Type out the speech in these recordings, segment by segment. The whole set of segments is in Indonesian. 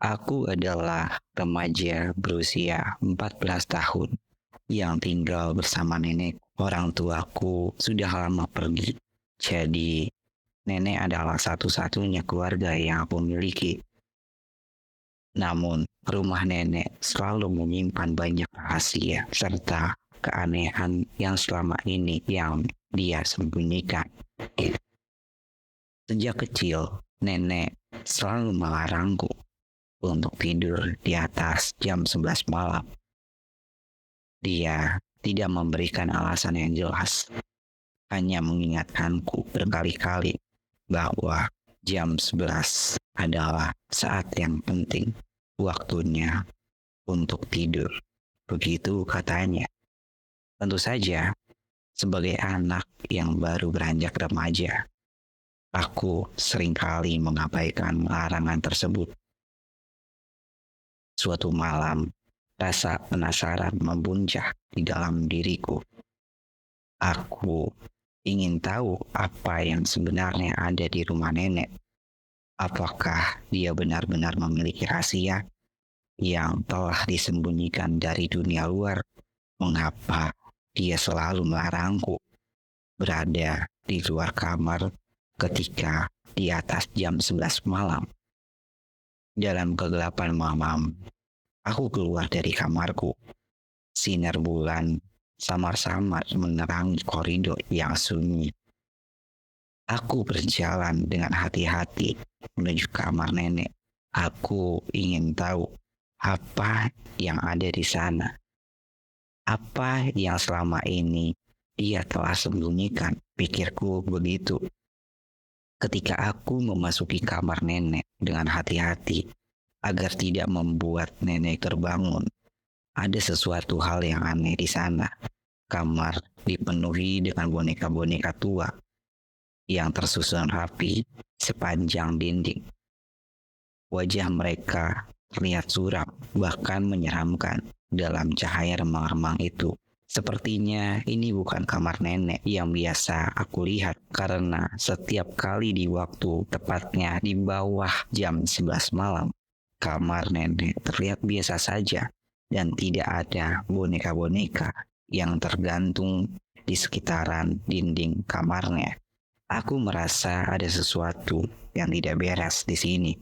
Aku adalah remaja berusia 14 tahun yang tinggal bersama nenek. Orang tuaku sudah lama pergi. Jadi, nenek adalah satu-satunya keluarga yang aku miliki. Namun, rumah nenek selalu menyimpan banyak rahasia serta keanehan yang selama ini yang dia sembunyikan. Sejak kecil, nenek selalu melarangku untuk tidur di atas jam 11 malam. Dia tidak memberikan alasan yang jelas, hanya mengingatkanku berkali-kali bahwa jam 11 adalah saat yang penting, waktunya untuk tidur. Begitu katanya. Tentu saja, sebagai anak yang baru beranjak remaja, aku seringkali mengabaikan larangan tersebut. Suatu malam, rasa penasaran membuncah di dalam diriku. Aku ingin tahu apa yang sebenarnya ada di rumah nenek. Apakah dia benar-benar memiliki rahasia yang telah disembunyikan dari dunia luar? Mengapa dia selalu melarangku berada di luar kamar ketika di atas jam 11 malam? Dalam kegelapan malam, aku keluar dari kamarku. Sinar bulan samar-samar menerangi koridor yang sunyi. Aku berjalan dengan hati-hati menuju kamar nenek. Aku ingin tahu apa yang ada di sana. Apa yang selama ini dia telah sembunyikan, pikirku begitu. Ketika aku memasuki kamar nenek dengan hati-hati agar tidak membuat nenek terbangun, ada sesuatu hal yang aneh di sana. Kamar dipenuhi dengan boneka-boneka tua yang tersusun rapi sepanjang dinding. Wajah mereka terlihat suram, bahkan menyeramkan dalam cahaya remang-remang itu. Sepertinya ini bukan kamar nenek yang biasa aku lihat, karena setiap kali di waktu tepatnya di bawah jam 11 malam, kamar nenek terlihat biasa saja dan tidak ada boneka-boneka yang tergantung di sekitaran dinding kamarnya. Aku merasa ada sesuatu yang tidak beres di sini.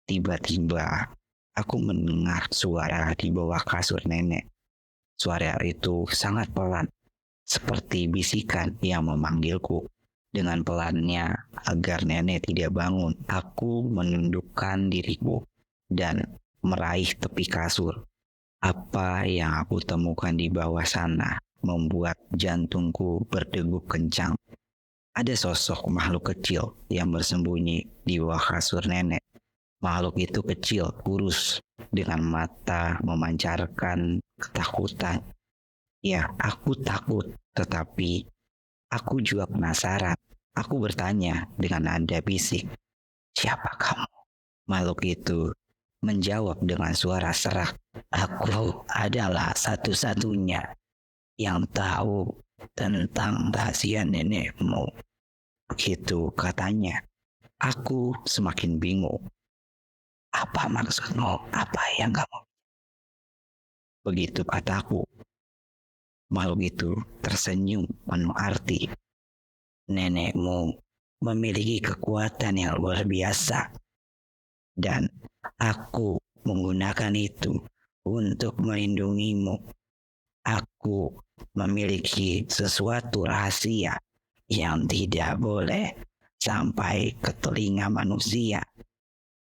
Tiba-tiba aku mendengar suara di bawah kasur nenek. Suara itu sangat pelan, seperti bisikan yang memanggilku. Dengan pelannya, agar nenek tidak bangun, aku menundukkan diriku dan meraih tepi kasur. Apa yang aku temukan di bawah sana membuat jantungku berdegup kencang. Ada sosok makhluk kecil yang bersembunyi di bawah kasur nenek. Makhluk itu kecil, kurus, dengan mata memancarkan ketakutan. Ya, aku takut, tetapi aku juga penasaran. Aku bertanya dengan nada bisik, "Siapa kamu?" Makhluk itu menjawab dengan suara serak, "Aku adalah satu-satunya yang tahu tentang rahasia nenekmu." Begitu katanya. Aku semakin bingung. "Apa maksudmu? Apa yang kamu..." Begitu kataku. Makhluk itu tersenyum penuh arti. "Nenekmu memiliki kekuatan yang luar biasa. Dan aku menggunakan itu untuk melindungimu. Aku memiliki sesuatu rahasia yang tidak boleh sampai ke telinga manusia.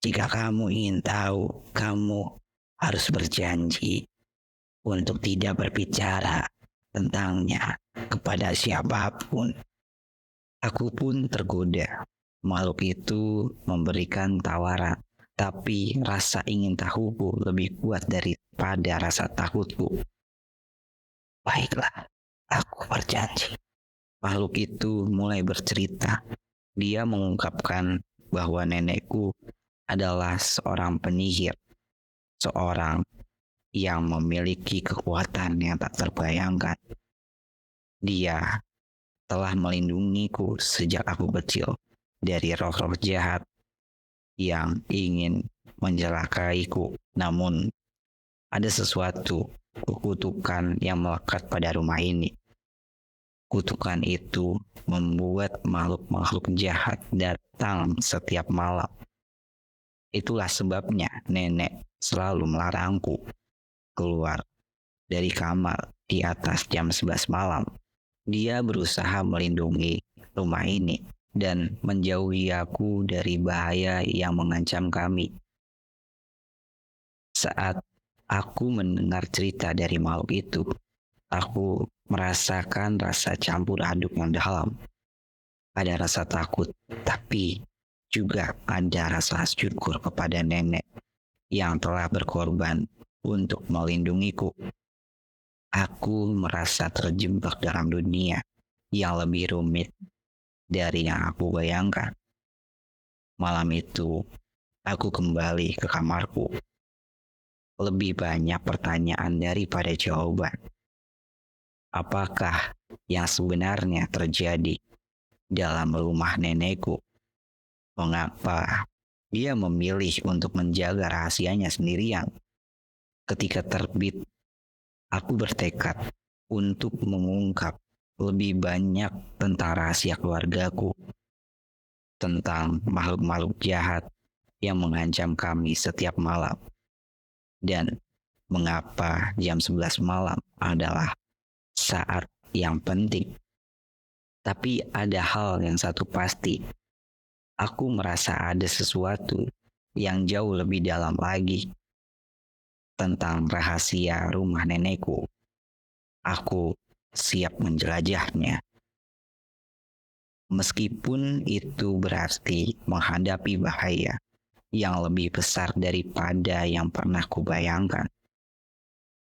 Jika kamu ingin tahu, kamu harus berjanji untuk tidak berbicara tentangnya kepada siapapun." Aku pun tergoda. Makhluk itu memberikan tawaran, tapi rasa ingin tahuku lebih kuat daripada rasa takutku. "Baiklah, aku berjanji." Makhluk itu mulai bercerita. Dia mengungkapkan bahwa nenekku adalah seorang penyihir, seorang yang memiliki kekuatan yang tak terbayangkan. Dia telah melindungiku sejak aku kecil dari roh-roh jahat yang ingin mencelakaiku. Namun, ada sesuatu kutukan yang melekat pada rumah ini. Kutukan itu membuat makhluk-makhluk jahat datang setiap malam. Itulah sebabnya nenek selalu melarangku keluar dari kamar di atas jam 11 malam. Dia berusaha melindungi rumah ini dan menjauhi aku dari bahaya yang mengancam kami. Saat aku mendengar cerita dari makhluk itu, aku merasakan rasa campur aduk yang dalam. Ada rasa takut, tapi juga ada rasa syukur kepada nenek yang telah berkorban untuk melindungiku. Aku merasa terjebak dalam dunia yang lebih rumit dari yang aku bayangkan. Malam itu, aku kembali ke kamarku. Lebih banyak pertanyaan daripada jawaban. Apakah yang sebenarnya terjadi dalam rumah nenekku? Mengapa dia memilih untuk menjaga rahasianya sendirian? Ketika terbit, aku bertekad untuk mengungkap lebih banyak tentang rahasia keluargaku, tentang makhluk-makhluk jahat yang mengancam kami setiap malam, dan mengapa jam 11 malam adalah saat yang penting. Tapi ada hal yang satu pasti, aku merasa ada sesuatu yang jauh lebih dalam lagi tentang rahasia rumah nenekku. Aku siap menjelajahnya. Meskipun itu berarti menghadapi bahaya yang lebih besar daripada yang pernah kubayangkan.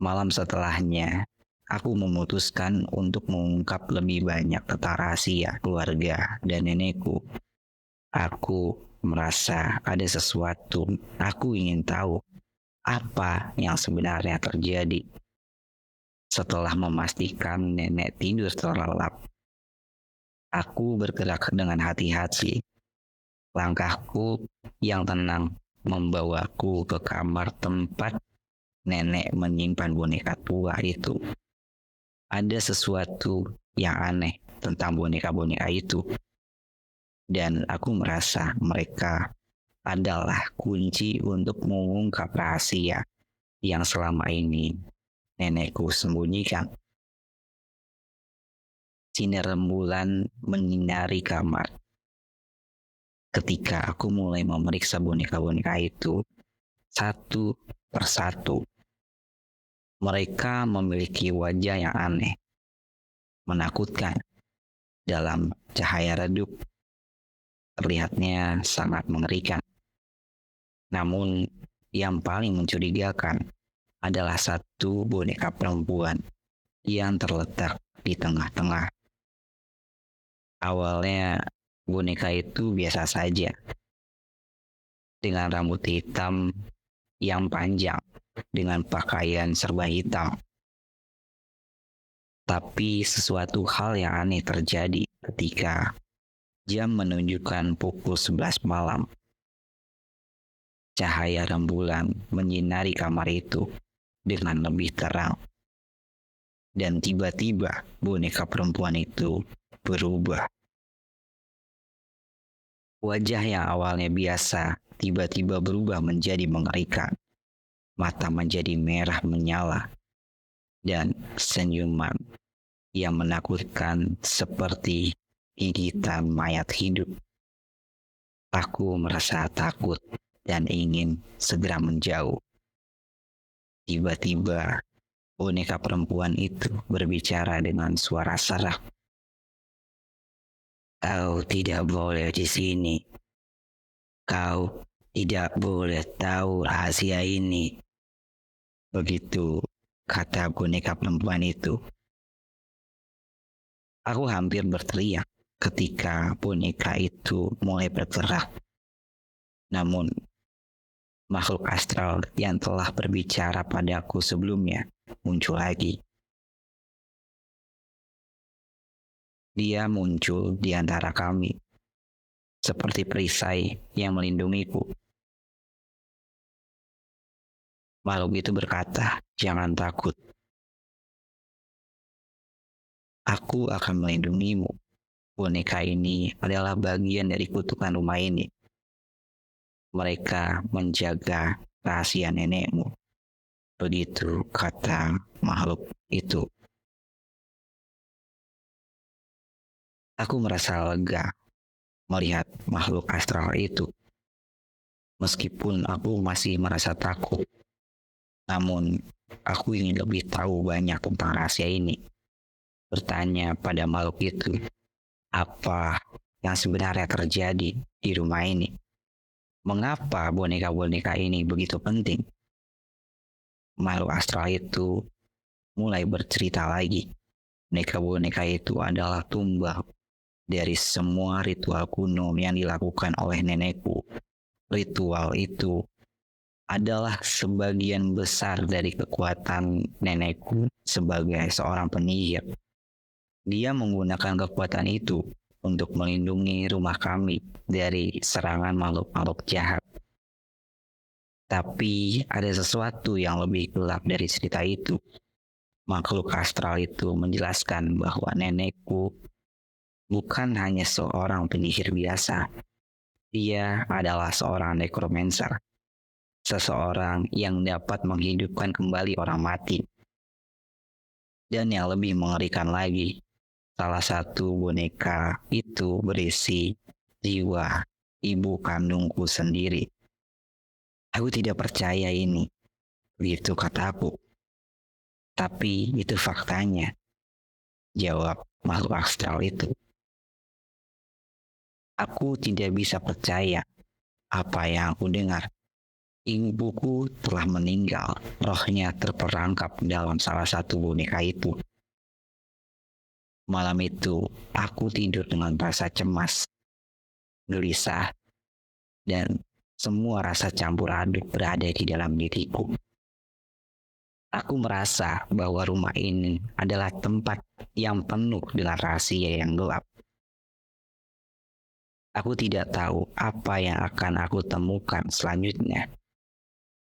Malam setelahnya, aku memutuskan untuk mengungkap lebih banyak tentang rahasia keluarga dan nenekku. Aku merasa ada sesuatu. Aku ingin tahu apa yang sebenarnya terjadi. Setelah memastikan nenek tidur terlelap, aku bergerak dengan hati-hati. Langkahku yang tenang membawaku ke kamar tempat nenek menyimpan boneka tua itu. Ada sesuatu yang aneh tentang boneka-boneka itu. Dan aku merasa mereka adalah kunci untuk mengungkap rahasia yang selama ini nenekku sembunyikan. Sinar rembulan menyinari kamar. Ketika aku mulai memeriksa boneka-boneka itu, satu persatu, mereka memiliki wajah yang aneh, menakutkan. Dalam cahaya redup, terlihatnya sangat mengerikan. Namun, yang paling mencurigakan adalah satu boneka perempuan yang terletak di tengah-tengah. Awalnya, boneka itu biasa saja, dengan rambut hitam yang panjang, dengan pakaian serba hitam. Tapi sesuatu hal yang aneh terjadi ketika jam menunjukkan pukul 11 malam. Cahaya rembulan menyinari kamar itu dengan lebih terang. Dan tiba-tiba boneka perempuan itu berubah. Wajah yang awalnya biasa tiba-tiba berubah menjadi mengerikan. Mata menjadi merah menyala. Dan senyuman yang menakutkan seperti gigitan mayat hidup. Aku merasa takut dan ingin segera menjauh. Tiba-tiba boneka perempuan itu berbicara dengan suara serak. Kau tidak boleh di sini. Kau tidak boleh tahu rahasia ini. Begitu kata boneka perempuan itu. Aku hampir berteriak ketika boneka itu mulai bergerak. Namun, makhluk astral yang telah berbicara padaku sebelumnya muncul lagi. Dia muncul di antara kami, seperti perisai yang melindungiku. Makhluk itu berkata, "Jangan takut, aku akan melindungimu. Boneka ini adalah bagian dari kutukan rumah ini. Mereka menjaga rahasia nenekmu." Begitu kata makhluk itu. Aku merasa lega melihat makhluk astral itu. Meskipun aku masih merasa takut, namun aku ingin lebih tahu banyak tentang rahasia ini. Bertanya pada makhluk itu, apa yang sebenarnya terjadi di rumah ini? Mengapa boneka-boneka ini begitu penting? Makhluk astral itu mulai bercerita lagi. Boneka-boneka itu adalah tumbal dari semua ritual kuno yang dilakukan oleh nenekku. Ritual itu adalah sebagian besar dari kekuatan nenekku sebagai seorang penyihir. Dia menggunakan kekuatan itu untuk melindungi rumah kami dari serangan makhluk-makhluk jahat. Tapi ada sesuatu yang lebih gelap dari cerita itu. Makhluk astral itu menjelaskan bahwa nenekku bukan hanya seorang penyihir biasa. Dia adalah seorang necromancer, seseorang yang dapat menghidupkan kembali orang mati. Dan yang lebih mengerikan lagi, salah satu boneka itu berisi jiwa ibu kandungku sendiri. Aku tidak percaya ini, begitu kataku. Tapi itu faktanya, jawab makhluk astral itu. Aku tidak bisa percaya apa yang aku dengar. Ibuku telah meninggal, rohnya terperangkap dalam salah satu boneka itu. Malam itu, aku tidur dengan rasa cemas, gelisah, dan semua rasa campur aduk berada di dalam diriku. Aku merasa bahwa rumah ini adalah tempat yang penuh dengan rahasia yang gelap. Aku tidak tahu apa yang akan aku temukan selanjutnya.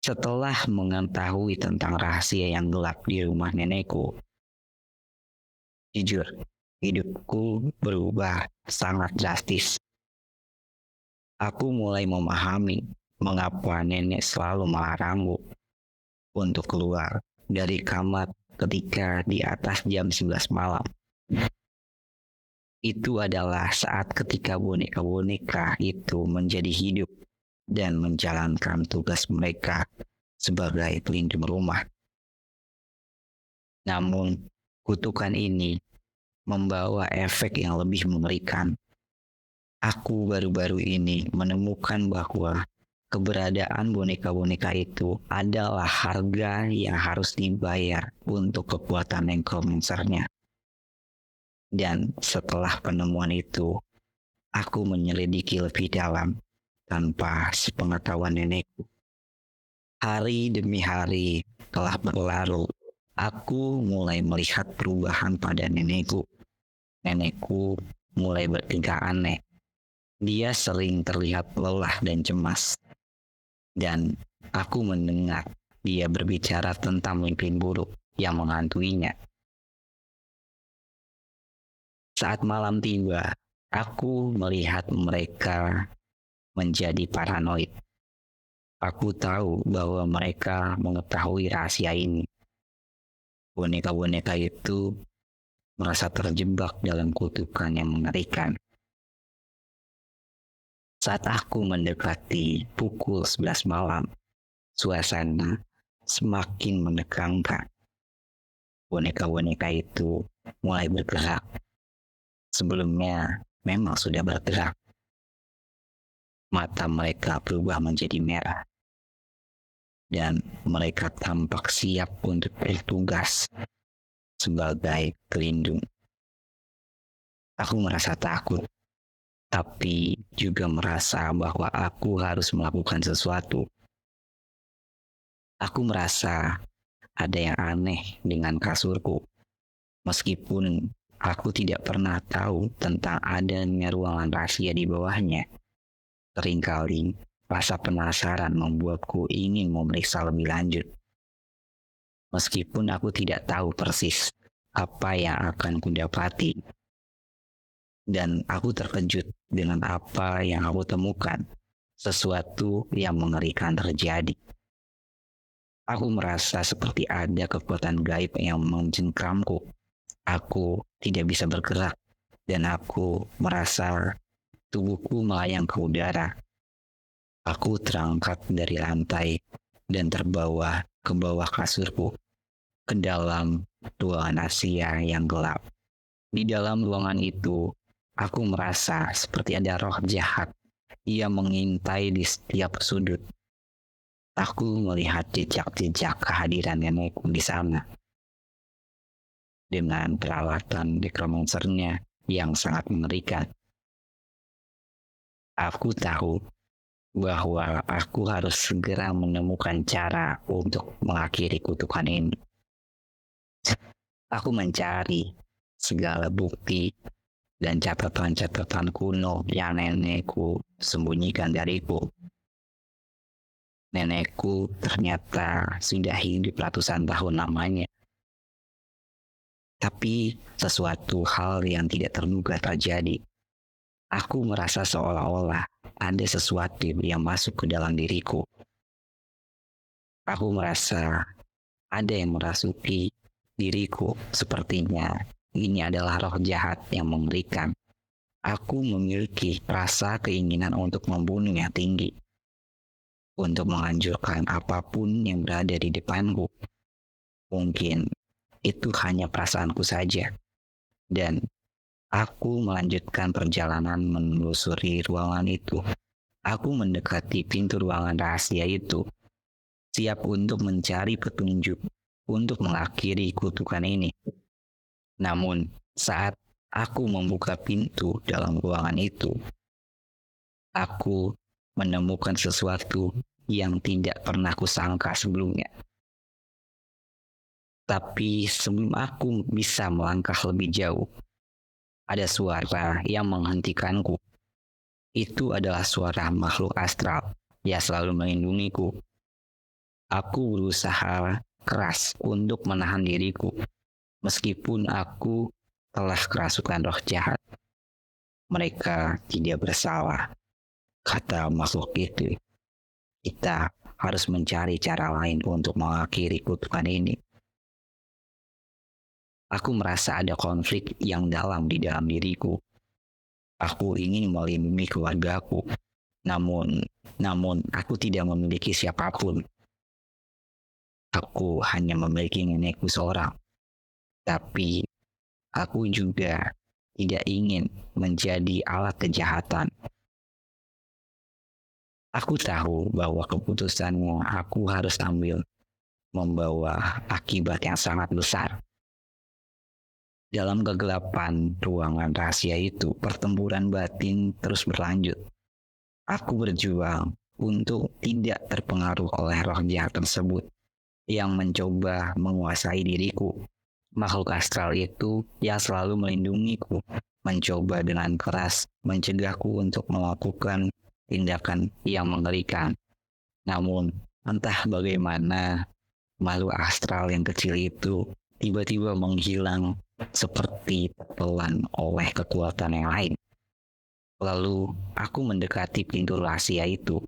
Setelah mengetahui tentang rahasia yang gelap di rumah nenekku, jujur, hidupku berubah sangat drastis. Aku mulai memahami mengapa nenek selalu melarangku untuk keluar dari kamar ketika di atas jam 11 malam. Itu adalah saat ketika boneka-boneka itu menjadi hidup dan menjalankan tugas mereka sebagai pelindung rumah. Namun, kutukan ini membawa efek yang lebih mengerikan. Aku baru-baru ini menemukan bahwa keberadaan boneka-boneka itu adalah harga yang harus dibayar untuk kekuatan necromancer-nya. Dan setelah penemuan itu, aku menyelidiki lebih dalam tanpa sepengetahuan nenekku. Hari demi hari telah berlalu. Aku mulai melihat perubahan pada nenekku. Nenekku mulai bertingkah aneh. Dia sering terlihat lelah dan cemas. Dan aku mendengar dia berbicara tentang mimpi buruk yang menghantuinya. Saat malam tiba, aku melihat mereka menjadi paranoid. Aku tahu bahwa mereka mengetahui rahasia ini. Boneka-boneka itu merasa terjebak dalam kutukan yang mengerikan. Saat aku mendekati pukul 11 malam, suasana semakin menegangkan. Boneka-boneka itu mulai bergerak. Sebelumnya memang sudah bergerak. Mata mereka berubah menjadi merah. Dan mereka tampak siap untuk bertugas sebagai pelindung. Aku merasa takut, tapi juga merasa bahwa aku harus melakukan sesuatu. Aku merasa ada yang aneh dengan kasurku, meskipun aku tidak pernah tahu tentang adanya ruangan rahasia di bawahnya. Seringkali Rasa penasaran membuatku ingin memeriksa lebih lanjut, meskipun aku tidak tahu persis apa yang akan kudapati. Dan aku terkejut dengan apa yang aku temukan, sesuatu yang mengerikan terjadi. Aku merasa seperti ada kekuatan gaib yang mencengkramku. Aku tidak bisa bergerak, dan aku merasa tubuhku melayang ke udara. Aku terangkat dari lantai dan terbawa ke bawah kasurku, ke dalam ruangan Asia yang gelap. Di dalam ruangan itu, aku merasa seperti ada roh jahat. Ia mengintai di setiap sudut. Aku melihat jejak-jejak kehadiran nenekku di sana, dengan peralatan necromancernya yang sangat mengerikan. Aku tahu bahwa aku harus segera menemukan cara untuk mengakhiri kutukan ini. Aku mencari segala bukti dan catatan-catatan kuno yang nenekku sembunyikan dariku. Nenekku ternyata sudah hidup ratusan tahun lamanya. Tapi sesuatu hal yang tidak terduga terjadi. Aku merasa seolah-olah ada sesuatu yang masuk ke dalam diriku. Aku merasa ada yang merasuki diriku. Sepertinya ini adalah roh jahat yang mengerikan. Aku memiliki rasa keinginan untuk membunuh yang tinggi, untuk menghancurkan apapun yang berada di depanku. Mungkin itu hanya perasaanku saja. Dan aku melanjutkan perjalanan menelusuri ruangan itu. Aku mendekati pintu ruangan rahasia itu, siap untuk mencari petunjuk untuk mengakhiri kutukan ini. Namun, saat aku membuka pintu dalam ruangan itu, aku menemukan sesuatu yang tidak pernah kusangka sebelumnya. Tapi sebelum aku bisa melangkah lebih jauh, ada suara yang menghentikanku. Itu adalah suara makhluk astral yang selalu melindungiku. Aku berusaha keras untuk menahan diriku, meskipun aku telah kerasukan roh jahat. Mereka tidak bersalah, kata makhluk itu. Kita harus mencari cara lain untuk mengakhiri kutukan ini. Aku merasa ada konflik yang dalam di dalam diriku. Aku ingin melindungi keluargaku, namun aku tidak memiliki siapapun. Aku hanya memiliki nenekku seorang, tapi aku juga tidak ingin menjadi alat kejahatan. Aku tahu bahwa keputusan yang aku harus ambil membawa akibat yang sangat besar. Dalam kegelapan ruangan rahasia itu, pertempuran batin terus berlanjut. Aku berjuang untuk tidak terpengaruh oleh roh jahat tersebut yang mencoba menguasai diriku. Makhluk astral itu yang selalu melindungiku, mencoba dengan keras mencegahku untuk melakukan tindakan yang mengerikan. Namun, entah bagaimana, makhluk astral yang kecil itu tiba-tiba menghilang seperti tertelan oleh kekuatan yang lain. Lalu, aku mendekati pintu rahasia itu.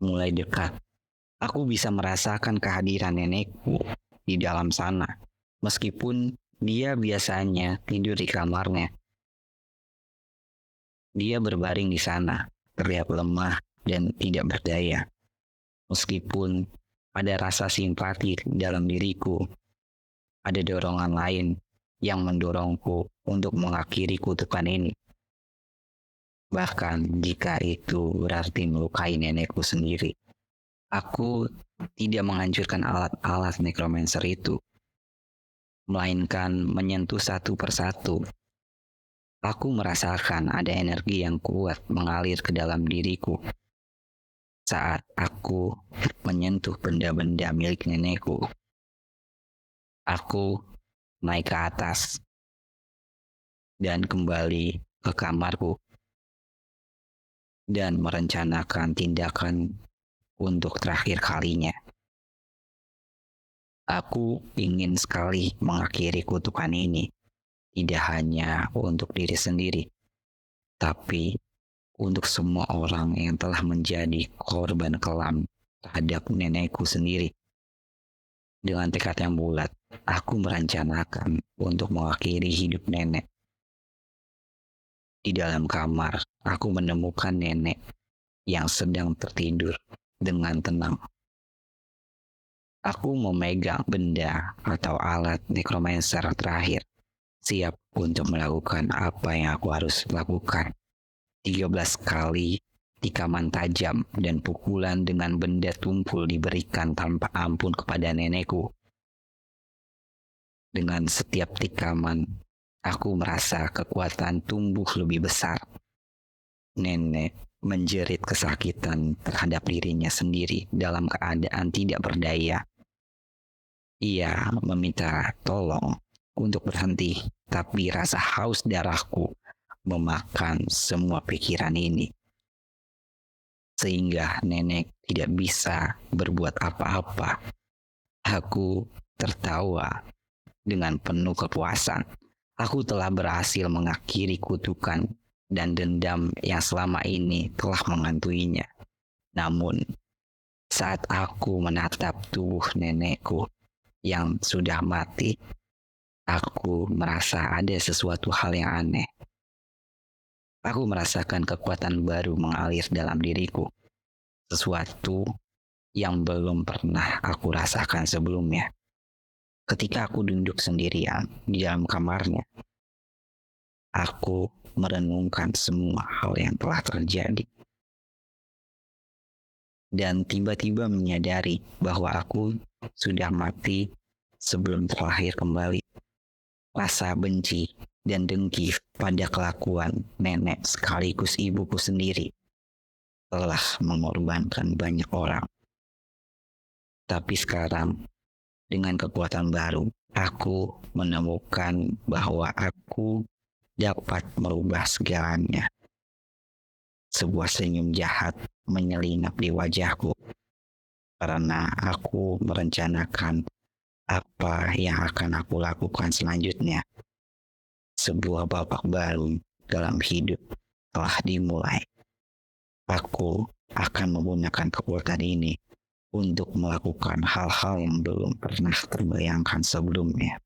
Mulai dekat, aku bisa merasakan kehadiran nenekku di dalam sana, meskipun dia biasanya tidur di kamarnya. Dia berbaring di sana, terlihat lemah dan tidak berdaya. Meskipun ada rasa simpati dalam diriku, ada dorongan lain yang mendorongku untuk mengakhiri kutukan ini. Bahkan jika itu berarti melukai nenekku sendiri. Aku tidak menghancurkan alat-alat necromancer itu, melainkan menyentuh satu persatu. Aku merasakan ada energi yang kuat mengalir ke dalam diriku saat aku menyentuh benda-benda milik nenekku. Aku naik ke atas dan kembali ke kamarku. dan merencanakan tindakan untuk terakhir kalinya. Aku ingin sekali mengakhiri kutukan ini, tidak hanya untuk diri sendiri, tapi untuk semua orang yang telah menjadi korban kelam terhadap nenekku sendiri. Dengan tekad yang bulat, aku merencanakan untuk mengakhiri hidup nenek. Di dalam kamar, aku menemukan nenek yang sedang tertidur dengan tenang. Aku memegang benda atau alat necromancer terakhir, siap untuk melakukan apa yang aku harus lakukan. 13 kali tikaman tajam dan pukulan dengan benda tumpul diberikan tanpa ampun kepada nenekku. Dengan setiap tikaman, aku merasa kekuatan tumbuh lebih besar. Nenek menjerit kesakitan terhadap dirinya sendiri dalam keadaan tidak berdaya. Ia meminta tolong untuk berhenti, tapi rasa haus darahku memakan semua pikiran ini. Sehingga nenek tidak bisa berbuat apa-apa. Aku tertawa dengan penuh kepuasan. Aku telah berhasil mengakhiri kutukan dan dendam yang selama ini telah menghantuinya. Namun, saat aku menatap tubuh nenekku yang sudah mati, aku merasa ada sesuatu hal yang aneh. Aku merasakan kekuatan baru mengalir dalam diriku. Sesuatu yang belum pernah aku rasakan sebelumnya. Ketika aku duduk sendirian di dalam kamarnya, aku merenungkan semua hal yang telah terjadi. Dan tiba-tiba menyadari bahwa aku sudah mati sebelum terlahir kembali. Rasa benci dan dengki pada kelakuan nenek sekaligus ibuku sendiri telah mengorbankan banyak orang. Tapi sekarang, dengan kekuatan baru, aku menemukan bahwa aku dapat merubah segalanya. Sebuah senyum jahat menyelinap di wajahku karena aku merencanakan apa yang akan aku lakukan selanjutnya. Sebuah babak baru dalam hidup telah dimulai. Aku akan menggunakan kekuatan ini untuk melakukan hal-hal yang belum pernah terbayangkan sebelumnya.